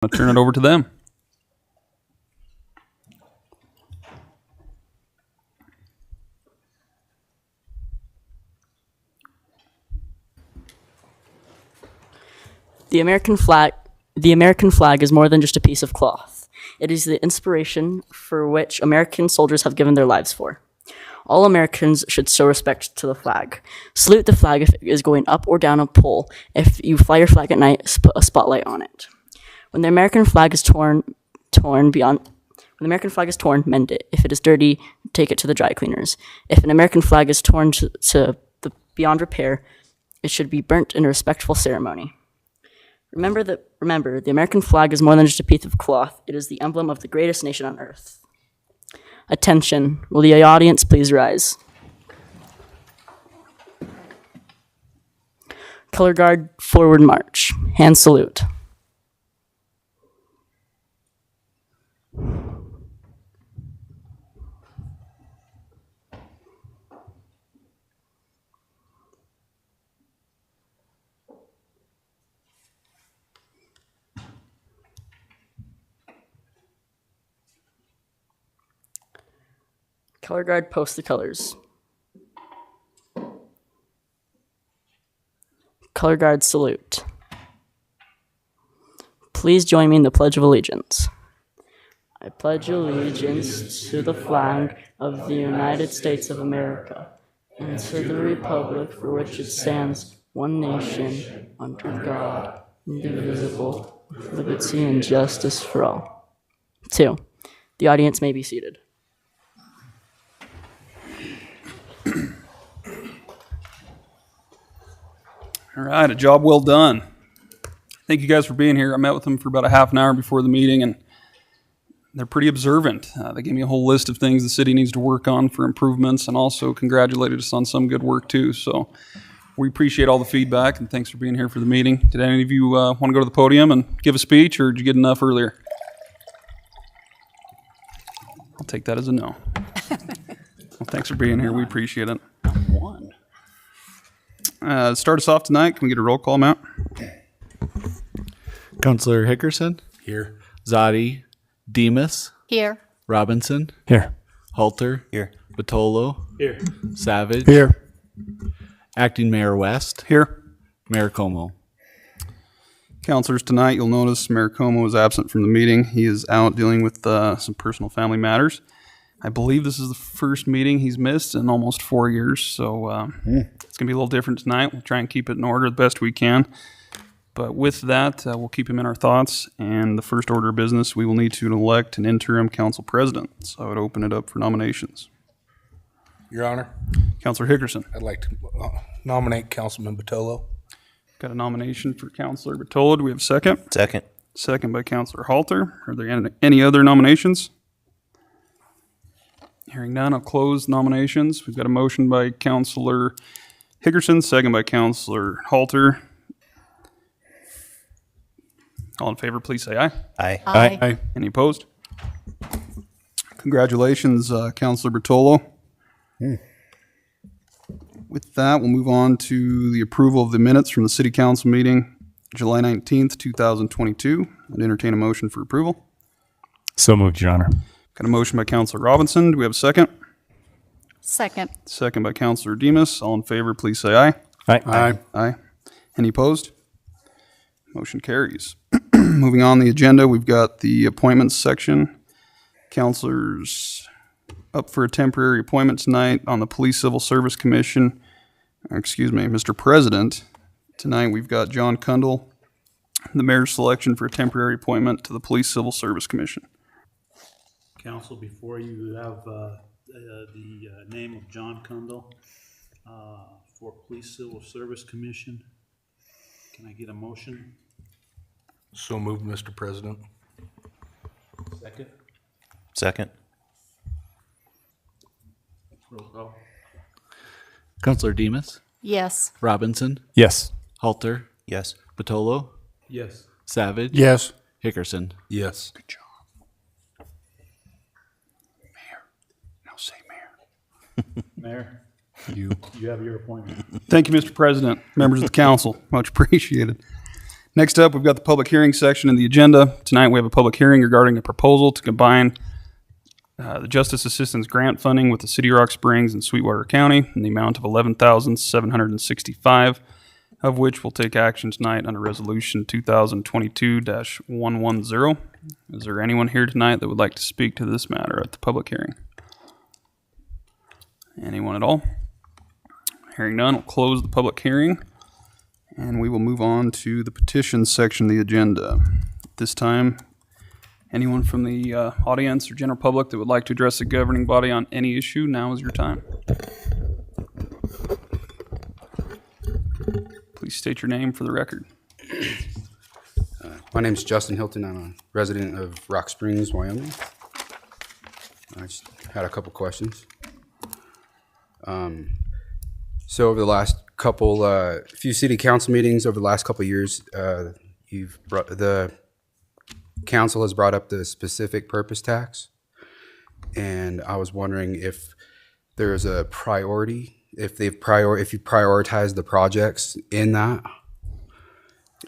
I'll turn it over to them. The American flag is more than just a piece of cloth. It is the inspiration for which American soldiers have given their lives for. All Americans should show respect to the flag. Salute the flag if it is going up or down a pole. If you fly your flag at night, put a spotlight on it. When the American flag is torn, mend it. If it is dirty, take it to the dry cleaners. If an American flag is torn to beyond repair, it should be burnt in a respectful ceremony. Remember, the American flag is more than just a piece of cloth. It is the emblem of the greatest nation on earth. Attention. Will the audience please rise? Color guard, forward march. Hand salute. Color guard, post the colors. Color guard, salute. Please join me in the Pledge of Allegiance. I pledge allegiance to the flag of the United States of America and to the republic for which it stands, one nation, under God, indivisible, with liberty and justice for all. 2. The audience may be seated. All right, a job well done. Thank you guys for being here. I met with them for about a half an hour before the meeting, and they're pretty observant. They gave me a whole list of things the city needs to work on for improvements, and also congratulated us on some good work too. So we appreciate all the feedback, and thanks for being here for the meeting. Did any of you want to go to the podium and give a speech, or did you get enough earlier? I'll take that as a no. Well, thanks for being here. We appreciate it. Start us off tonight. Can we get a roll call, Matt? Councilor Hickerson. Here. Zadi. Demas. Here. Robinson. Here. Halter. Here. Batolo. Here. Savage. Here. Acting Mayor West. Here. Mayor Como. Councilors, tonight you'll notice Mayor Como is absent from the meeting. He is out dealing with some personal family matters. I believe this is the first meeting he's missed in almost 4 years, so it's going to be a little different tonight. We'll try and keep it in order the best we can. But with that, we'll keep him in our thoughts, and the first order of business, we will need to elect an interim council president. So I would open it up for nominations. Your Honor, Councilor Hickerson. I'd like to nominate Councilman Batolo. Got a nomination for Councilor Batolo. Do we have a second? Second. Second by Councilor Halter. Are there any other nominations? Hearing none, I'll close nominations. We've got a motion by Councilor Hickerson, second by Councilor Halter. All in favor, please say aye. Aye. Aye. Any opposed? Congratulations, Councilor Bertolo. With that, we'll move on to the approval of the minutes from the City Council meeting, July 19th, 2022. I'd entertain a motion for approval. So moved, Your Honor. Got a motion by Councilor Robinson. Do we have a second? Second. Second by Councilor Demas. All in favor, please say aye. Aye. Aye. Any opposed? Motion carries. Moving on the agenda, we've got the appointments section. Councilors up for a temporary appointment tonight on the Police Civil Service Commission. Mr. President. Tonight we've got John Kundle, the mayor's selection for a temporary appointment to the Police Civil Service Commission. Council, before you have the name of John Kundle for Police Civil Service Commission. Can I get a motion? So moved, Mr. President. Second. Second. Roll call. Councilor Demas. Yes. Robinson. Yes. Halter. Yes. Batolo. Yes. Savage. Yes. Hickerson. Yes. Good job. Mayor. Now say mayor. Mayor, you have your appointment. Thank you, Mr. President, members of the council. Much appreciated. Next up, we've got the public hearing section in the agenda. Tonight, we have a public hearing regarding a proposal to combine the Justice Assistance Grant funding with the City of Rock Springs and Sweetwater County in the amount of $11,765, of which we'll take action tonight under Resolution 2022-110. Is there anyone here tonight that would like to speak to this matter at the public hearing? Anyone at all? Hearing none, we'll close the public hearing, and we will move on to the petition section of the agenda. At this time, anyone from the audience or general public that would like to address the governing body on any issue, now is your time. Please state your name for the record. My name is Justin Hilton. I'm a resident of Rock Springs, Wyoming. I just had a couple questions. So over the last few city council meetings over the last couple of years, the council has brought up the specific purpose tax, and I was wondering if there's a priority, if you prioritize the projects in that,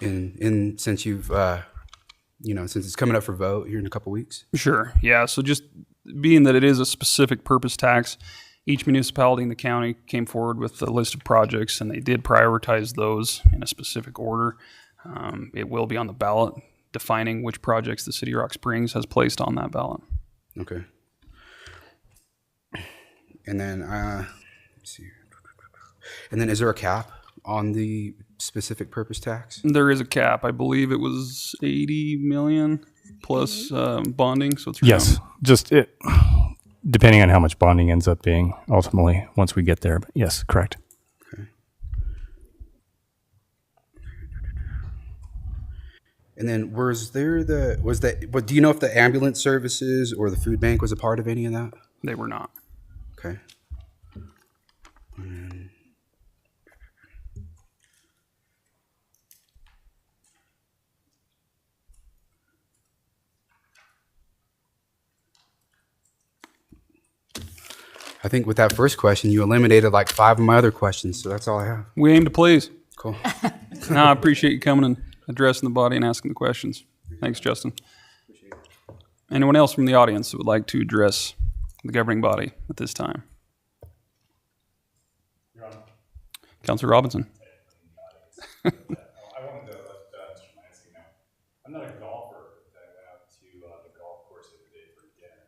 since you've since it's coming up for vote here in a couple weeks. Sure. Yeah. So just being that it is a specific purpose tax, each municipality in the county came forward with a list of projects, and they did prioritize those in a specific order. It will be on the ballot, defining which projects the City of Rock Springs has placed on that ballot. Okay. And then, let's see. And then, is there a cap on the specific purpose tax? There is a cap. I believe it was 80 million plus bonding. So it's Yes, depending on how much bonding ends up being ultimately once we get there. But yes, correct. Okay. And then do you know if the ambulance services or the food bank was a part of any of that? They were not. Okay. I think with that first question, you eliminated like 5 of my other questions, so that's all I have. We aim to please. Cool. No, I appreciate you coming and addressing the body and asking the questions. Thanks, Justin. Anyone else from the audience that would like to address the governing body at this time? Councilor Robinson. I wanted to let Mr. Mansky know. I'm not a golfer, but I went out to the golf course the other day for dinner.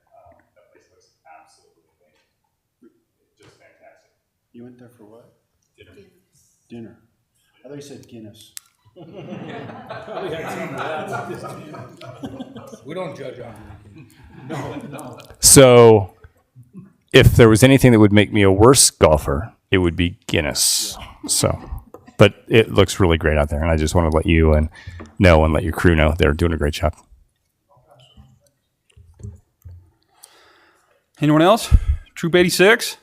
That place looks absolutely amazing. Just fantastic. You went there for what? Dinner. Dinner. I thought you said Guinness. We don't judge on So if there was anything that would make me a worse golfer, it would be Guinness. So, but it looks really great out there, and I just want to let you know and let your crew know they're doing a great job. Anyone else? Troop 86?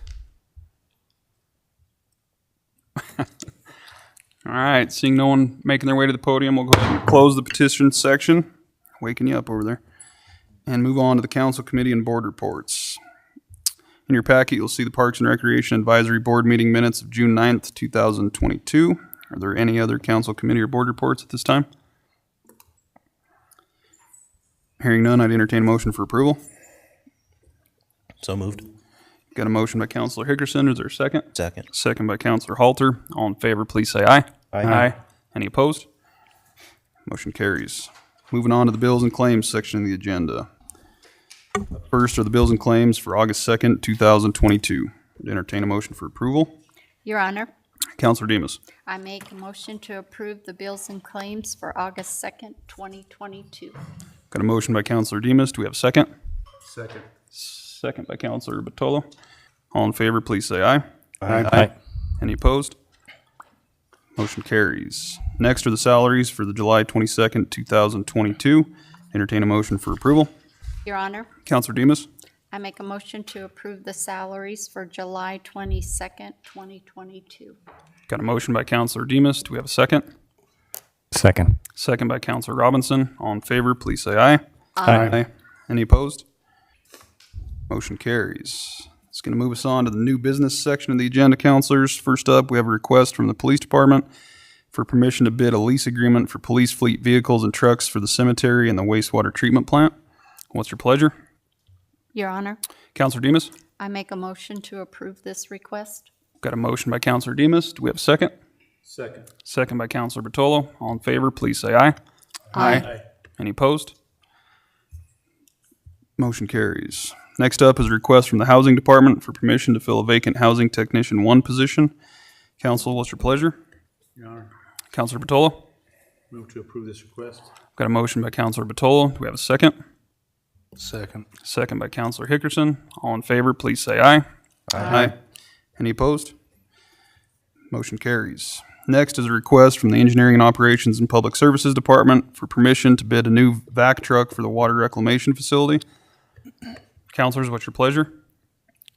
All right, seeing no one making their way to the podium, we'll go ahead and close the petition section. Waking you up over there. And move on to the council committee and board reports. In your packet, you'll see the Parks and Recreation Advisory Board meeting minutes of June 9th, 2022. Are there any other council committee or board reports at this time? Hearing none, I'd entertain a motion for approval. So moved. Got a motion by Councilor Hickerson. Is there a second? Second. Second by Councilor Halter. All in favor, please say aye. Aye. Any opposed? Motion carries. Moving on to the bills and claims section of the agenda. First are the bills and claims for August 2nd, 2022. Entertain a motion for approval. Your Honor, Councilor Demas. I make a motion to approve the bills and claims for August 2nd, 2022. Got a motion by Councilor Demas. Do we have a second? Second. Second by Councilor Batolo. All in favor, please say aye. Aye. Any opposed? Motion carries. Next are the salaries for the July 22nd, 2022. Entertain a motion for approval. Your Honor, Councilor Demas. I make a motion to approve the salaries for July 22nd, 2022. Got a motion by Councilor Demas. Do we have a second? Second. Second by Councilor Robinson. All in favor, please say aye. Aye. Any opposed? Motion carries. It's going to move us on to the new business section of the agenda, councilors. First up, we have a request from the police department for permission to bid a lease agreement for police fleet vehicles and trucks for the cemetery and the wastewater treatment plant. What's your pleasure? Your Honor, Counselor Demas? I make a motion to approve this request. Got a motion by Counselor Demas. Do we have a second? Second. Second by Counselor Bertolo. All in favor, please say aye. Aye. Any opposed? Motion carries. Next up is a request from the Housing Department for permission to fill a vacant Housing Technician 1 position. Council, what's your pleasure? Your Honor, Counselor Bertolo? move to approve this request. Got a motion by Counselor Bertolo. Do we have a second? Second. Second by Counselor Hickerson. All in favor, please say aye. Aye. Any opposed? Motion carries. Next is a request from the Engineering and Operations and Public Services Department for permission to bid a new vac truck for the water reclamation facility. Counselors, what's your pleasure?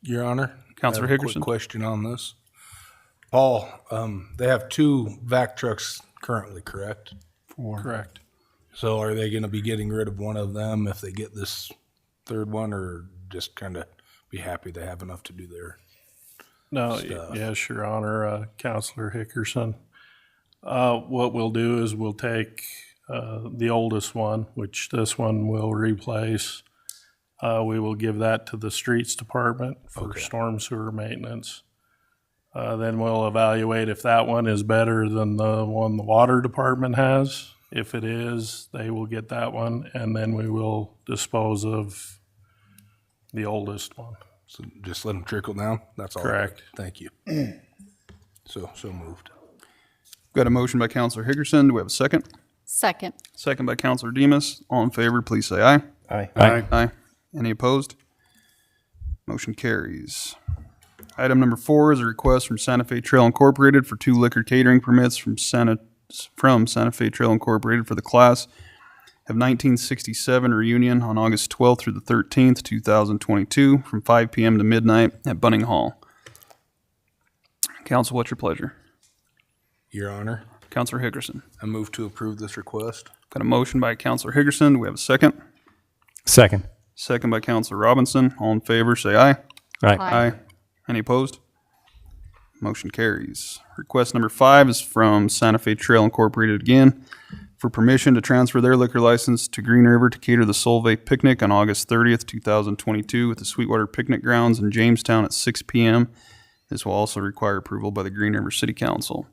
Your Honor. Counselor I have a quick Hickerson. question on this. Paul, they have 2 vac trucks currently, correct? 4. Correct. So are they gonna be getting rid of one of them if they get this third one, or just kinda be happy they have enough to do their? No, stuff. yes, Your Honor, Counselor Hickerson. What we'll do is we'll take the oldest one, which this one will replace. We will give that to the Streets Department for storm sewer maintenance. Then we'll evaluate if that one is better than the one the Water Department has. If it is, they will get that one, and then we will dispose of the oldest one. So just let them trickle down? That's all? Correct. Thank you. So moved. Got a motion by Counselor Hickerson. Do we have a second? Second. Second by Counselor Demas. All in favor, please say aye. Aye. Aye. Any opposed? Motion carries. Item number 4 is a request from Santa Fe Trail Incorporated for 2 liquor catering permits from Santa Fe Trail Incorporated for the class of 1967 reunion on August 12th through the 13th, 2022, from 5 p.m. to midnight at Bunning Hall. Council, what's your pleasure? Your Honor, Counselor Hickerson. I move to approve this request. Got a motion by Counselor Hickerson. Do we have a second? Second. Second by Counselor Robinson. All in favor, say aye. Aye. Aye. Any opposed? Motion carries. Request number 5 is from Santa Fe Trail Incorporated again for permission to transfer their liquor license to Green River to cater the Solvay Picnic on August 30th, 2022 at the Sweetwater Picnic Grounds in Jamestown at 6 p.m. This will also require approval by the Green River City Council.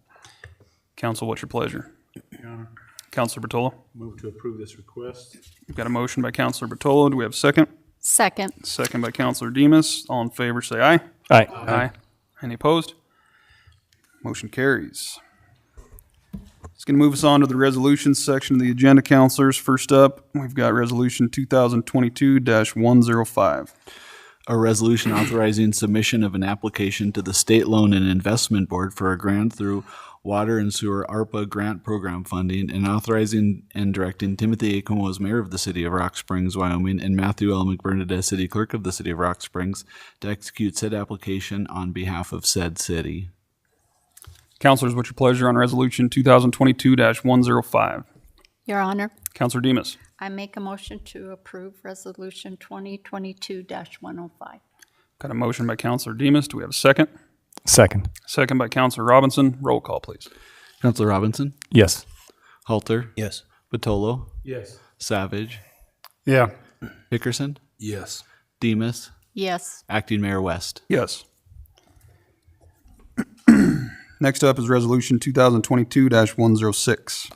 Council, what's your pleasure? Your Honor, Counselor Bertolo? move to approve this request. We've got a motion by Counselor Bertolo. Do we have a second? Second. Second by Counselor Demas. All in favor, say aye. Aye. Aye. Any opposed? Motion carries. It's going to move us on to the resolutions section of the agenda, councilors. First up, we've got Resolution 2022-105. A resolution authorizing submission of an application to the State Loan and Investment Board for a grant through Water and Sewer ARPA grant program funding, and authorizing and directing Timothy Akoma as mayor of the city of Rock Springs, Wyoming, and Matthew L. McBurnett as city clerk of the city of Rock Springs to execute said application on behalf of said city. Councilors, what's your pleasure on Resolution 2022-105? Your Honor, Councilor Demas. I make a motion to approve Resolution 2022-105. Got a motion by Councilor Demas. Do we have a second? Second. Second by Councilor Robinson. Roll call, please. Councilor Robinson, Yes. Halter, Yes. Batolo, Yes. Savage, Yeah. Hickerson, Yes. Demas, Yes. Acting Mayor West. Yes. Next up is Resolution 2022-106.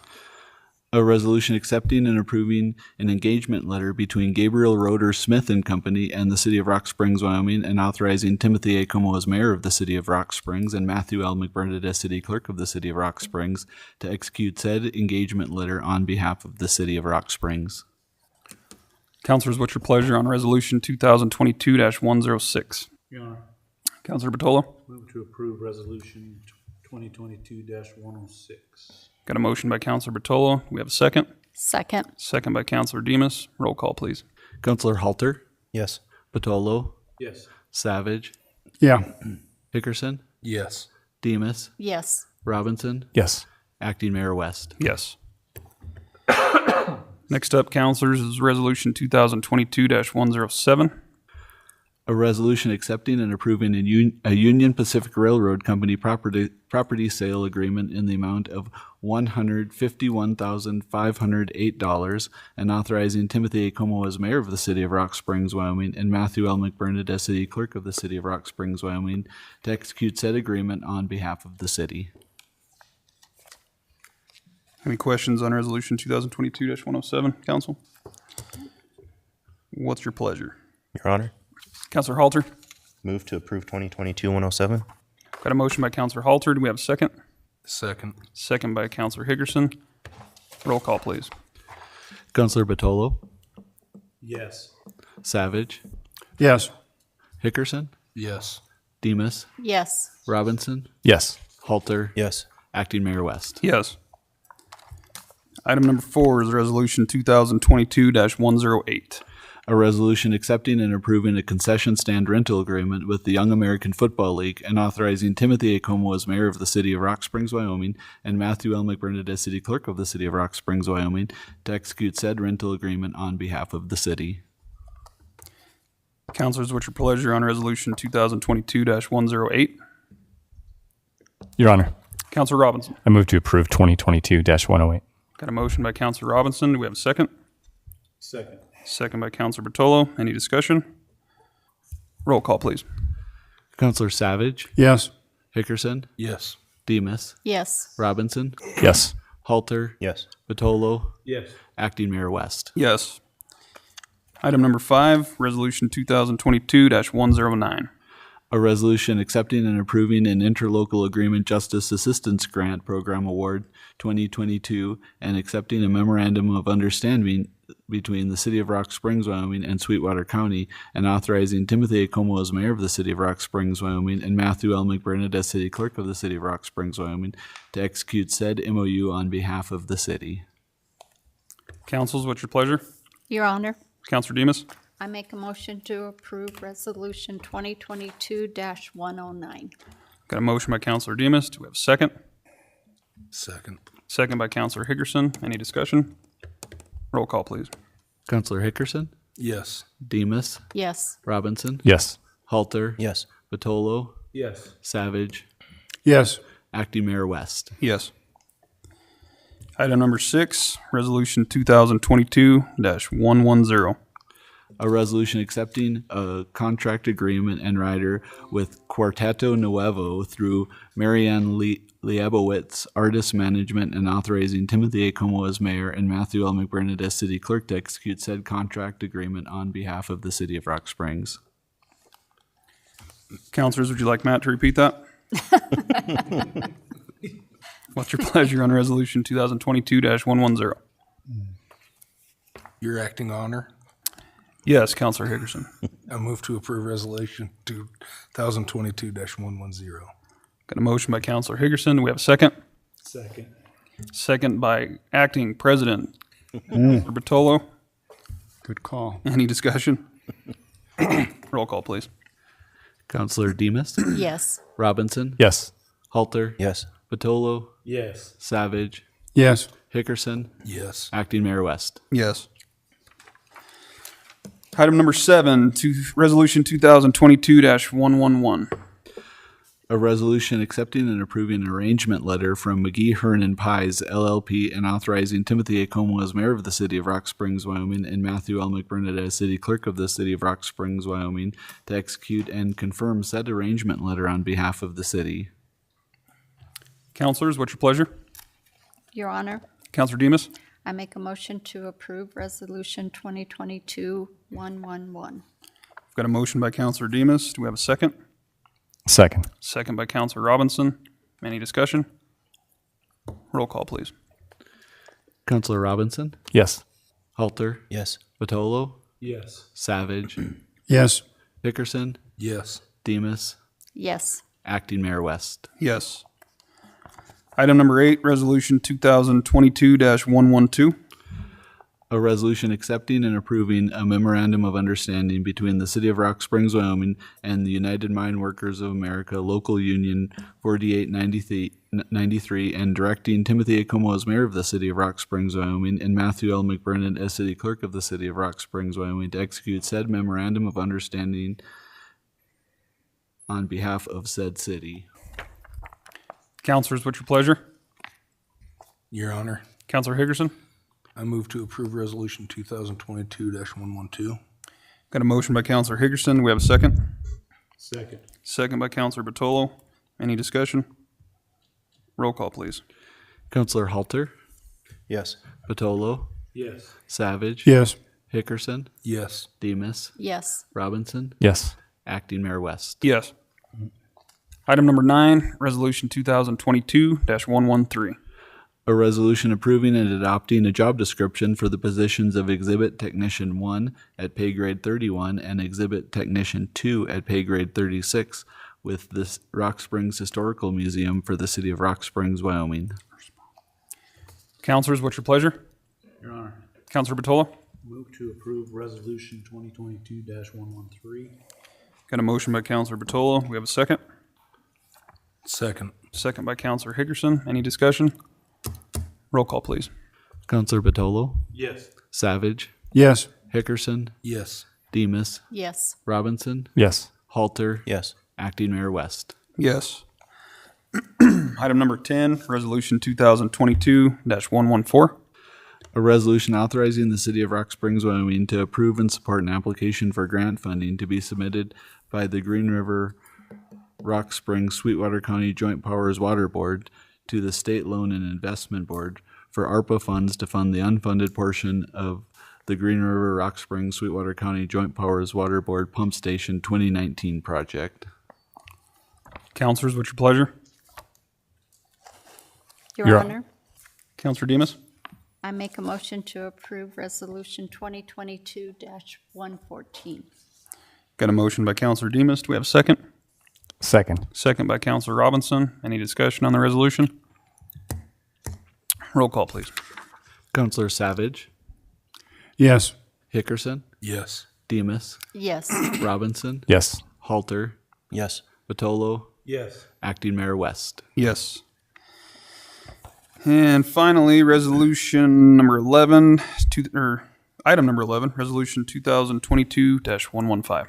A resolution accepting and approving an engagement letter between Gabriel Roeder Smith and Company and the City of Rock Springs, Wyoming, and authorizing Timothy Akoma as mayor of the City of Rock Springs and Matthew L. McBurnett as city clerk of the City of Rock Springs to execute said engagement letter on behalf of the City of Rock Springs. Councilors, what's your pleasure on Resolution 2022-106? Your Honor, Councilor Batolo. move to approve Resolution 2022-106. Got a motion by Councilor Bertolo. We have a second. Second. Second by Councilor Demas. Roll call, please. Councilor Halter, Yes. Batolo, Yes. Savage, Yeah. Hickerson, Yes. Demas, Yes. Robinson, Yes. Acting Mayor West. Yes. Next up, councilors, is Resolution 2022-107. A resolution accepting and approving a Union Pacific Railroad Company property sale agreement in the amount of $151,508 and authorizing Timothy Akoma as mayor of the city of Rock Springs, Wyoming, and Matthew L. McBurnett as city clerk of the city of Rock Springs, Wyoming, to execute said agreement on behalf of the city. Any questions on Resolution 2022-107, council? What's your pleasure? Your Honor, Counselor Halter? move to approve 2022-107. Got a motion by Counselor Halter. Do we have a second? Second. Second by Counselor Hickerson. Roll call, please. Counselor Batolo, Yes. Savage, Yes. Hickerson, Yes. Demus, Yes. Robinson, Yes. Halter, Yes. Acting Mayor West. Yes. Item number 4 is Resolution 2022-108. A resolution accepting and approving a concession stand rental agreement with the Young American Football League and authorizing Timothy Akoma as mayor of the city of Rock Springs, Wyoming, and Matthew L. McBurnett as city clerk of the city of Rock Springs, Wyoming, to execute said rental agreement on behalf of the city. Councilors, what's your pleasure on Resolution 2022-108? Your Honor, Counselor Robinson. I move to approve 2022-108. Got a motion by Counselor Robinson. Do we have a second? Second. Second by Counselor Bertolo. Any discussion? Roll call, please. Counselor Savage, Yes. Hickerson, Yes. Demus, Yes. Robinson, Yes. Halter, Yes. Batolo, Yes. Acting Mayor West. Yes. Item number 5, Resolution 2022-109. A resolution accepting and approving an interlocal agreement justice assistance grant program award 2022 and accepting a memorandum of understanding between the city of Rock Springs, Wyoming and Sweetwater County and authorizing Timothy Akoma as mayor of the city of Rock Springs, Wyoming and Matthew L. McBurnett as city clerk of the city of Rock Springs, Wyoming to execute said MOU on behalf of the city. Councils, what's your pleasure? Your Honor, Counselor Demus? I make a motion to approve Resolution 2022-109. Got a motion by Counselor Demus. Do we have a second? Second. Second by Counselor Hickerson. Any discussion? Roll call, please. Counselor Hickerson, Yes. Demus, Yes. Robinson, Yes. Halter, Yes. Batolo, Yes. Savage, Yes. Acting Mayor West. Yes. Item number 6, Resolution 2022-110. A resolution accepting a contract agreement and rider with Cuarteto Nuevo through Marianne Liebowitz Artist Management and authorizing Timothy Akoma as mayor and Matthew L. McBurnett as city clerk to execute said contract agreement on behalf of the city of Rock Springs. Councilors, would you like Matt to repeat that? What's your pleasure on Resolution 2022-110? Your acting honor, Yes, Counselor Hickerson. I move to approve resolution 2022-110. Got a motion by Counselor Hickerson. Do we have a second? Second. Second by Acting President Bertolo. Good call. Any discussion? Roll call, please. Counselor Demus, Yes. Robinson, Yes. Halter, Yes. Batolo, Yes. Savage, Yes. Hickerson, Yes. Acting Mayor West. Yes. Item number 7, Resolution 2022-111. A resolution accepting and approving an arrangement letter from McGee, Hearn and Pies LLP and authorizing Timothy Akoma as mayor of the city of Rock Springs, Wyoming, and Matthew L. McBurnett as city clerk of the city of Rock Springs, Wyoming, to execute and confirm said arrangement letter on behalf of the city. Councilors, what's your pleasure? Your Honor, Counselor Demus? I make a motion to approve Resolution 2022-111. We've got a motion by Counselor Demus. Do we have a second? Second. Second by Counselor Robinson. Any discussion? Roll call, please. Counselor Robinson, Yes. Halter, Yes. Batolo, Yes. Savage, Yes. Hickerson, Yes. Demus, Yes. Acting Mayor West. Yes. Item number 8, Resolution 2022-112. A resolution accepting and approving a memorandum of understanding between the City of Rock Springs, Wyoming and the United Mine Workers of America Local Union 4893 and directing Timothy Akoma as mayor of the City of Rock Springs, Wyoming and Matthew L. McBurnett as city clerk of the City of Rock Springs, Wyoming to execute said memorandum of understanding on behalf of said city. Counselors, what's your pleasure? Your Honor, Counselor Hickerson? I move to approve Resolution 2022-112. Got a motion by Counselor Hickerson. We have a second. Second. Second by Counselor Batolo. Any discussion? Roll call, please. Counselor Halter, Yes. Batolo, Yes. Savage, Yes. Hickerson, Yes. Demus, Yes. Robinson, Yes. Acting Mayor West. Yes. Item number 9, Resolution 2022-113. A resolution approving and adopting a job description for the positions of Exhibit Technician 1 at pay grade 31 and Exhibit Technician 2 at pay grade 36 with the Rock Springs Historical Museum for the city of Rock Springs, Wyoming. Counselors, what's your pleasure? Your Honor, Counselor Batolo? move to approve Resolution 2022-113. Got a motion by Counselor Batolo. We have a second. Second. Second by Counselor Hickerson. Any discussion? Roll call, please. Counselor Batolo, Yes. Savage, Yes. Hickerson, Yes. Demus, Yes. Robinson, Yes. Halter, Yes. Acting Mayor West. Yes. Item number 10, Resolution 2022-114. A resolution authorizing the city of Rock Springs, Wyoming to approve and support an application for grant funding to be submitted by the Green River Rock Springs Sweetwater County Joint Powers Water Board to the State Loan and Investment Board for ARPA funds to fund the unfunded portion of the Green River Rock Springs Sweetwater County Joint Powers Water Board Pump Station 2019 project. Counselors, what's your pleasure? Your Honor, Counselor Demus? I make a motion to approve Resolution 2022-114. Got a motion by Counselor Demus. Do we have a second? Second. Second by Counselor Robinson. Any discussion on the resolution? Roll call, please. Counselor Savage, Yes. Hickerson, Yes. Demus, Yes. Robinson, Yes. Halter, Yes. Batolo, Yes. Acting Mayor West. Yes. And finally, resolution number 11, item number 11, resolution 2022-115.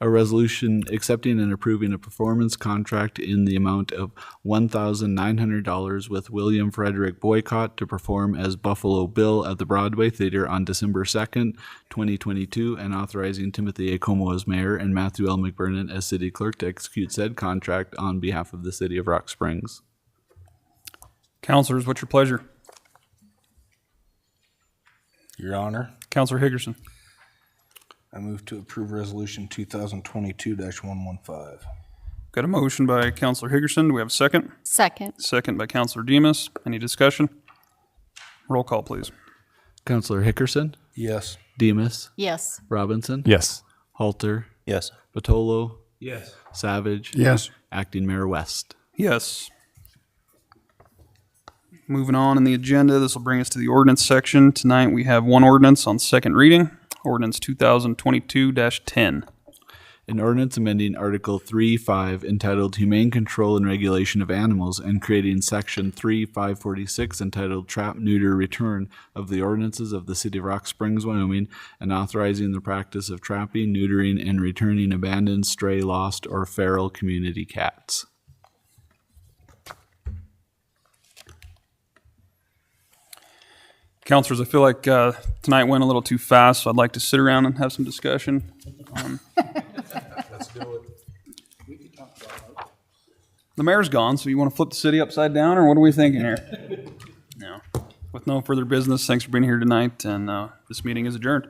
A resolution accepting and approving a performance contract in the amount of $1,900 with William Frederick Boycott to perform as Buffalo Bill at the Broadway Theater on December 2nd, 2022, and authorizing Timothy Akoma as mayor and Matthew L. McBurnett as city clerk to execute said contract on behalf of the city of Rock Springs. Counselors, what's your pleasure? Your Honor, Counselor Hickerson. I move to approve Resolution 2022-115. Got a motion by Counselor Hickerson. Do we have a second? Second. Second by Counselor Demus. Any discussion? Roll call, please. Counselor Hickerson, Yes. Demus, Yes. Robinson, Yes. Halter, Yes. Batolo, Yes. Savage, Yes. Acting Mayor West. Yes. Moving on in the agenda, this will bring us to the ordinance section. Tonight we have one ordinance on second reading, ordinance 2022-10. An ordinance amending Article 3.5 entitled Humane Control and Regulation of Animals and creating Section 3.546 entitled Trap, Neuter, Return of the ordinances of the City of Rock Springs, Wyoming, and authorizing the practice of trapping, neutering, and returning abandoned, stray, lost, or feral community cats. Counselors, I feel like tonight went a little too fast, so I'd like to sit around and have some discussion. Let's do it. The mayor's gone, so you want to flip the city upside down, or what are we thinking here? No. With no further business, thanks for being here tonight, and this meeting is adjourned.